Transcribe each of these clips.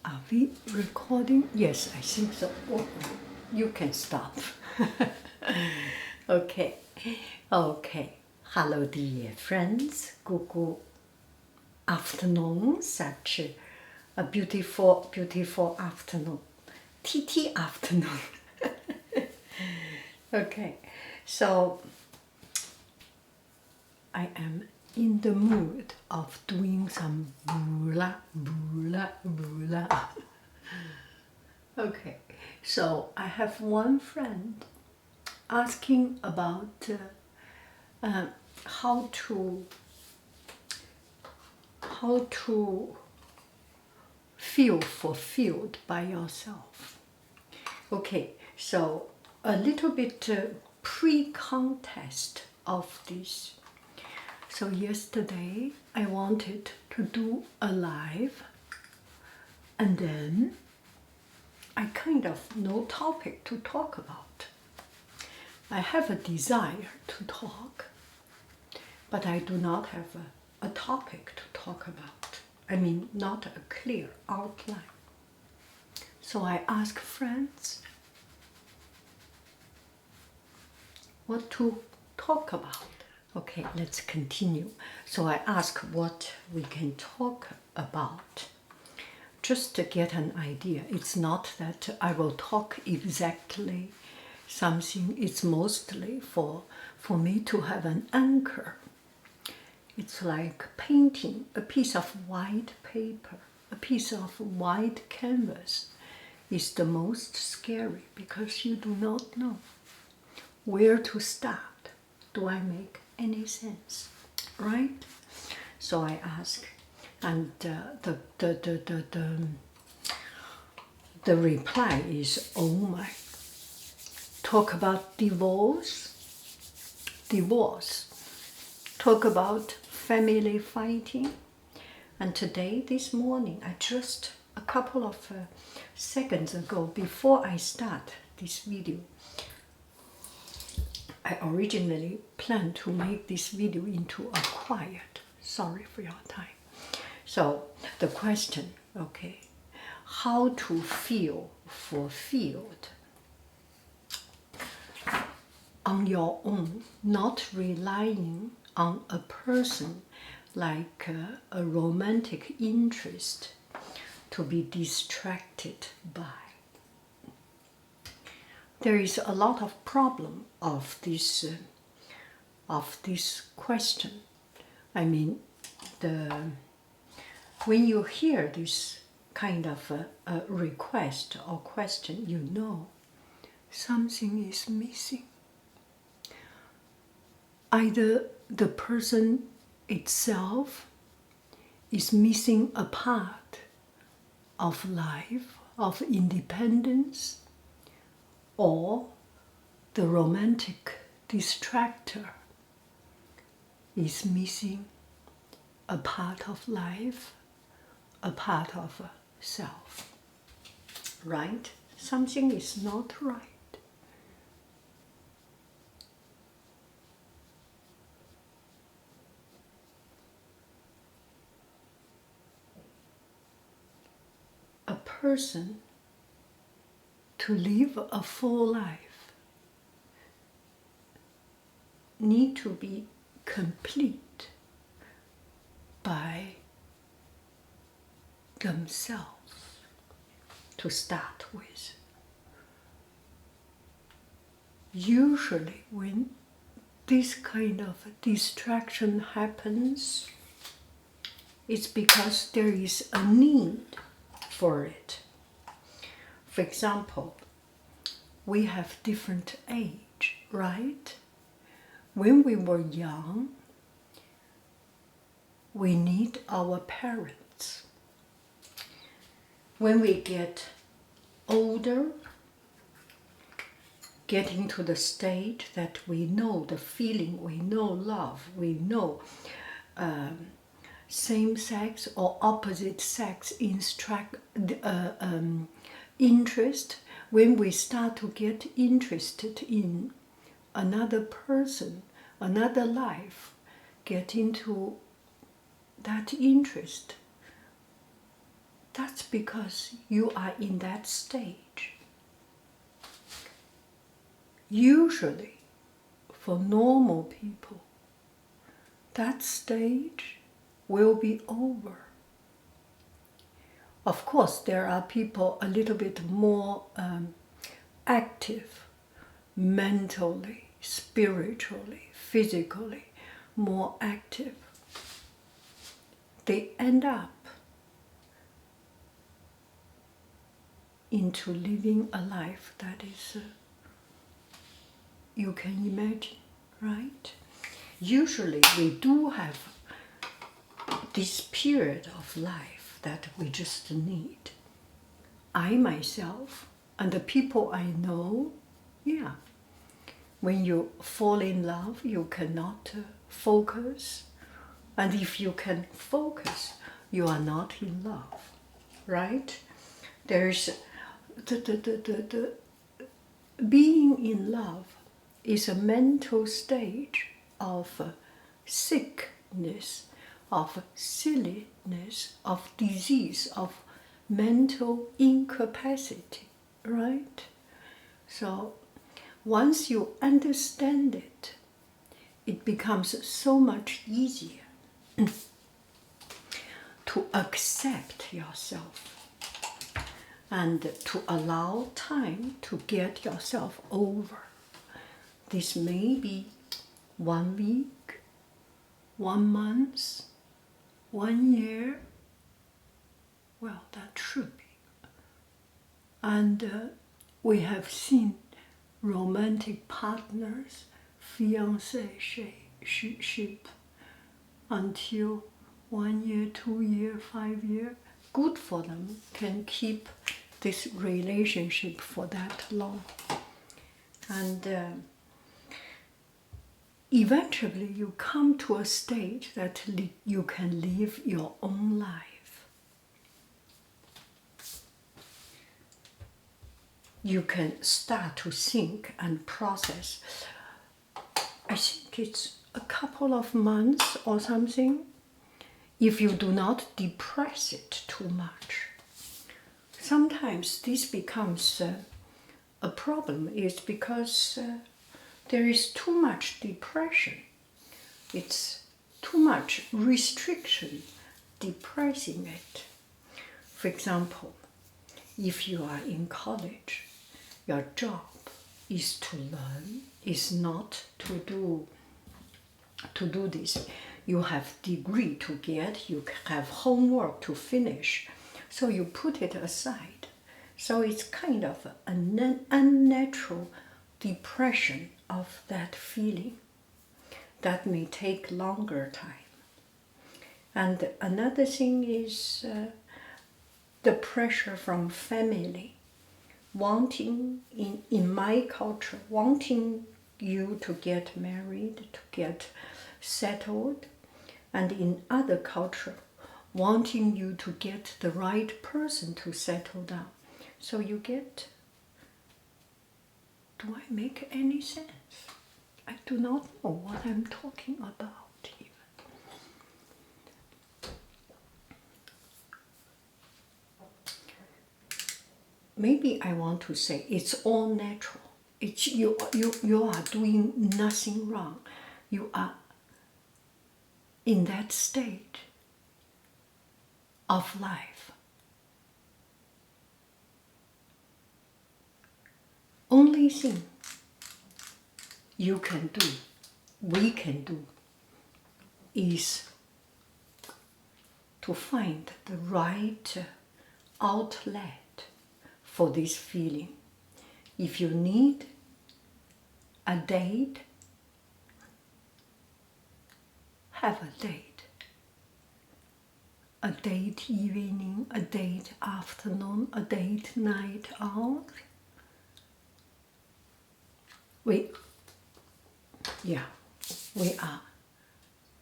Are we recording? Yes, I think so. Oh, you can stop. Okay. Okay. Hello, dear friends. Good afternoon. Such a beautiful, beautiful afternoon. TT afternoon. Okay. So I am in the mood of doing some bula bula bula. Okay, so I have one friend asking about how to feel fulfilled by yourself. Okay, so a little bit pre-contest of this. So yesterday I wanted to do a live, and then I kind of no topic to talk about. I have a desire to talk, but I do not have a topic to talk about. I mean, not a clear outline. So I ask friends what to talk about. Okay, let's continue. So I ask what we can talk about, just to get an idea. It's not that I will talk exactly something. It's mostly for me to have an anchor. It's like painting a piece of white paper, a piece of white canvas is the most scary because you do not know where to start. Do I make any sense? Right? So I ask, and the reply is, oh my, talk about divorce, talk about family fighting. And today, this morning, I just a couple of seconds ago, before I start this video, I originally planned to make this video into a quiet. Sorry for your time. So the question, okay, how to feel fulfilled on your own, not relying on a person like a romantic interest to be distracted by. There is a lot of problem of this question. I mean, when you hear this kind of a request or question, you know something is missing. Either the person itself is missing a part of life, of independence, or the romantic distractor is missing a part of life, a part of self. Right? Something is not right. A person to live a full life need to be complete by themselves to start with. Usually when this kind of distraction happens, it's because there is a need for it. For example, we have different age, right? When we were young, we need our parents. When we get older, getting to the state that we know the feeling, we know love, we know same-sex or opposite-sex interest, when we start to get interested in another person, another life, get into that interest, That's because you are in that stage. Usually, for normal people, that stage will be over. Of course, there are people a little bit more active mentally, spiritually, physically, more active. They end up into living a life that is, you can imagine, right? Usually we do have this period of life that we just need. I myself and the people I know, yeah, when you fall in love, you cannot focus. And if you can focus, you are not in love, right? There's the being in love is a mental stage of sickness, of silliness, of disease, of mental incapacity, right? So once you understand it, it becomes so much easier to accept yourself and to allow time to get yourself over. This may be 1 week, 1 month, 1 year. Well, that should be. And we have seen romantic partners, fiancéship, until 1 year, 2 year, 5 year. Good for them, can keep this relationship for that long. And eventually you come to a stage that you can live your own life. You can start to think and process. I think it's a couple of months or something, if you do not depress it too much. Sometimes this becomes a problem, is because there is too much depression. It's too much restriction depressing it. For example, if you are in college, your job is to learn, is not to do this. You have degree to get, you have homework to finish, so you put it aside. So it's kind of an unnatural depression of that feeling that may take longer time. And another thing is the pressure from family, wanting, in my culture, wanting you to get married, to get settled, and in other culture, wanting you to get the right person to settle down. So you get, do I make any sense? I do not know what I'm talking about here. Maybe I want to say it's all natural. It's you are doing nothing wrong. You are in that state of life. Only thing you can do, we can do, is to find the right outlet for this feeling. If you need a date, have a date. A date evening, a date afternoon, a date night out. We are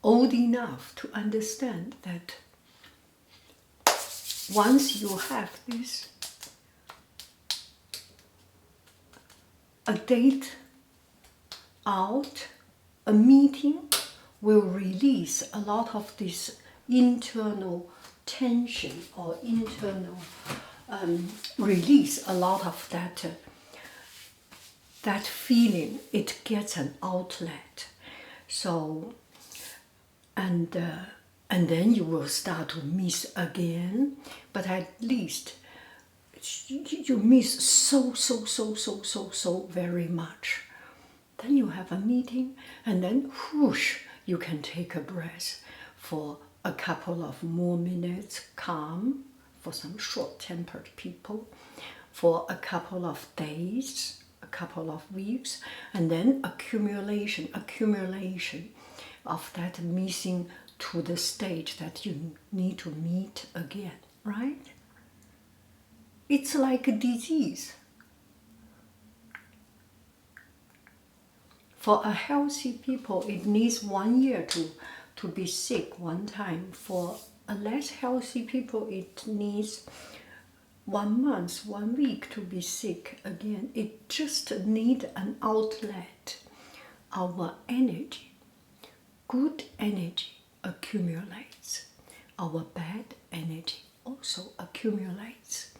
old enough to understand that once you have this, a date out, a meeting will release a lot of this internal tension or internal release a lot of that feeling. It gets an outlet. So, and then you will start to miss again, but at least you miss so very much. Then you have a meeting, and then whoosh, you can take a breath for a couple of more minutes, calm, for some short-tempered people, for a couple of days, a couple of weeks, and then accumulation of that missing to the stage that you need to meet again, right? It's like a disease. For a healthy people, it needs 1 year to be sick one time. For a less healthy people, it needs 1 month, 1 week to be sick again. It just needs an outlet. Our energy, good energy, accumulates. Our bad energy also accumulates.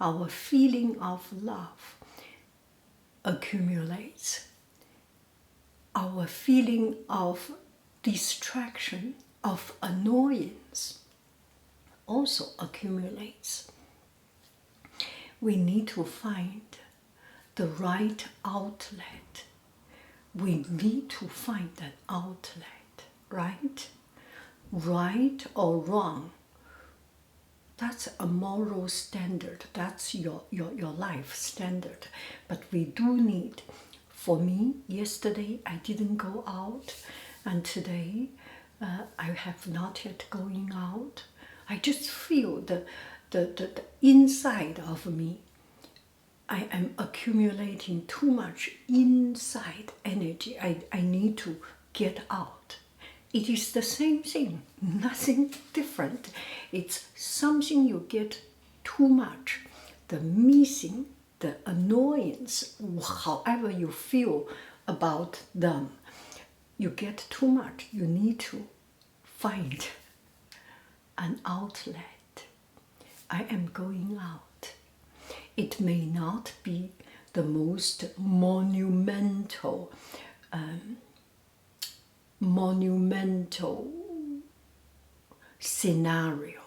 Our feeling of love accumulates. Our feeling of distraction, of annoyance also accumulates. We need to find the right outlet. We need to find an outlet, right? Right or wrong, that's a moral standard. That's your life standard. But we do need, for me, yesterday I didn't go out, and today I have not yet going out. I just feel the inside of me, I am accumulating too much inside energy. I need to get out. It is the same thing, nothing different. It's something you get too much. The missing, the annoyance, however you feel about them, you get too much. You need to find an outlet. I am going out. It may not be the most monumental scenario,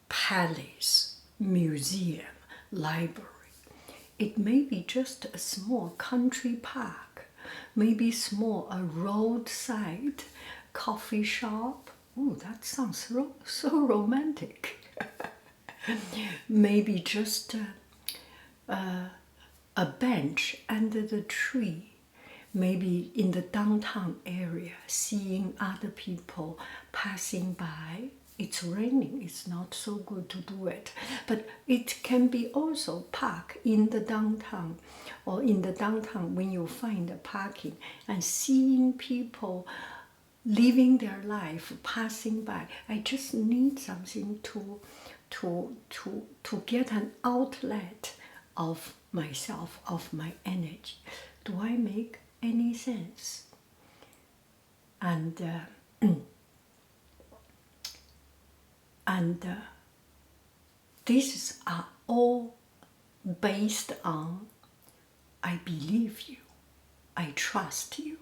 palace, museum, library. It may be just a small country park, maybe a roadside coffee shop. Ooh, that sounds so romantic. Maybe just a bench under the tree. Maybe in the downtown area, seeing other people passing by. It's raining, it's not so good to do it. But it can be also park in the downtown, or in the downtown when you find a parking, and seeing people living their life, passing by. I just need something to get an outlet of myself, of my energy. Do I make any sense? And these are all based on I believe you, I trust you.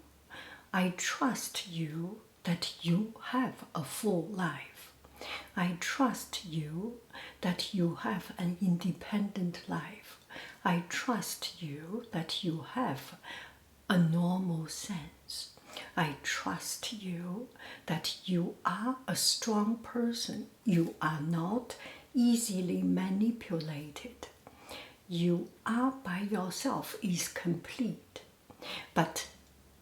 I trust you that you have a full life. I trust you that you have an independent life. I trust you that you have a normal sense. I trust you that you are a strong person. You are not easily manipulated. You are by yourself is complete. But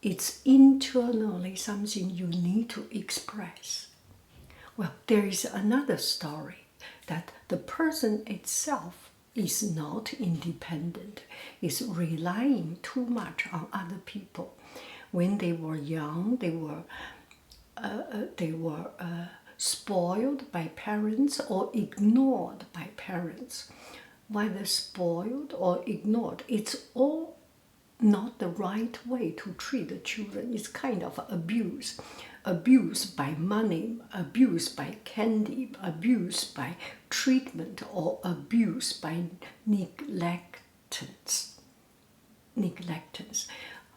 it's internally something you need to express. Well, there is another story that the person itself is not independent, is relying too much on other people. When they were young, they were spoiled by parents or ignored by parents. Whether spoiled or ignored, it's all not the right way to treat the children. It's kind of abuse. Abuse by money, abuse by candy, abuse by treatment, or abuse by neglectance.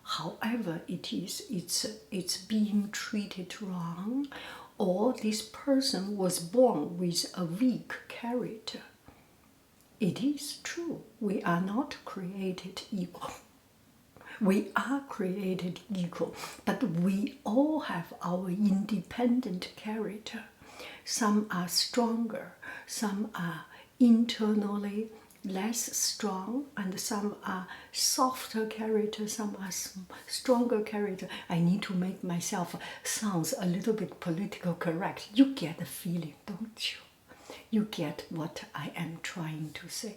However it is, it's being treated wrong, or this person was born with a weak character. It is true, we are not created equal. We are created equal, but we all have our independent character. Some are stronger, some are internally less strong, and some are softer character, some are stronger character. I need to make myself sound a little bit political correct. You get the feeling, don't you? You get what I am trying to say.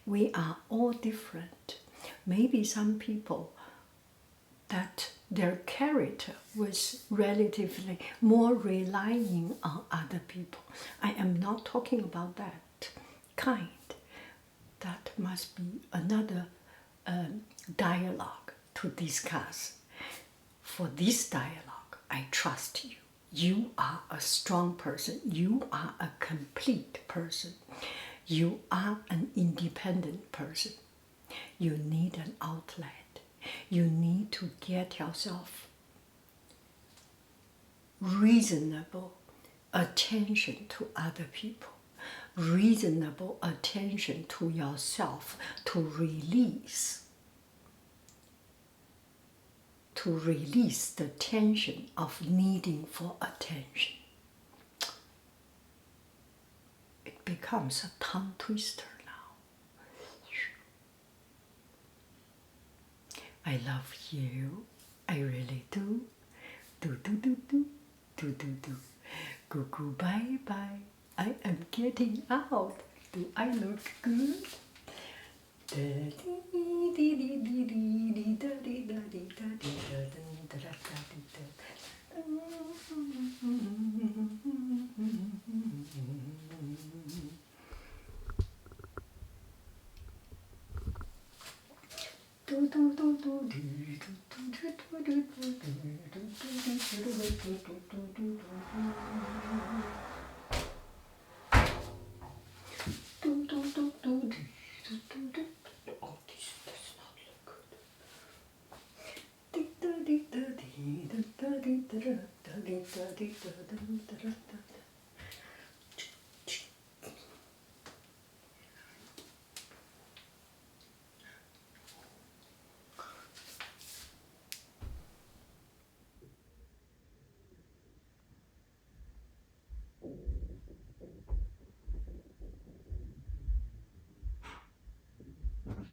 We are all different. Maybe some people that their character was relatively more relying on other people. I am not talking about that kind. That must be another dialogue to discuss. For this dialogue, I trust you. You are a strong person. You are a complete person. You are an independent person. You need an outlet. You need to get yourself reasonable attention to other people, reasonable attention to yourself, to release the tension of needing for attention. It becomes a tongue twister now. I love you. I really do. Do. Do. Goo, bye bye. I am getting out. Do I look good? Oh, this does not look good.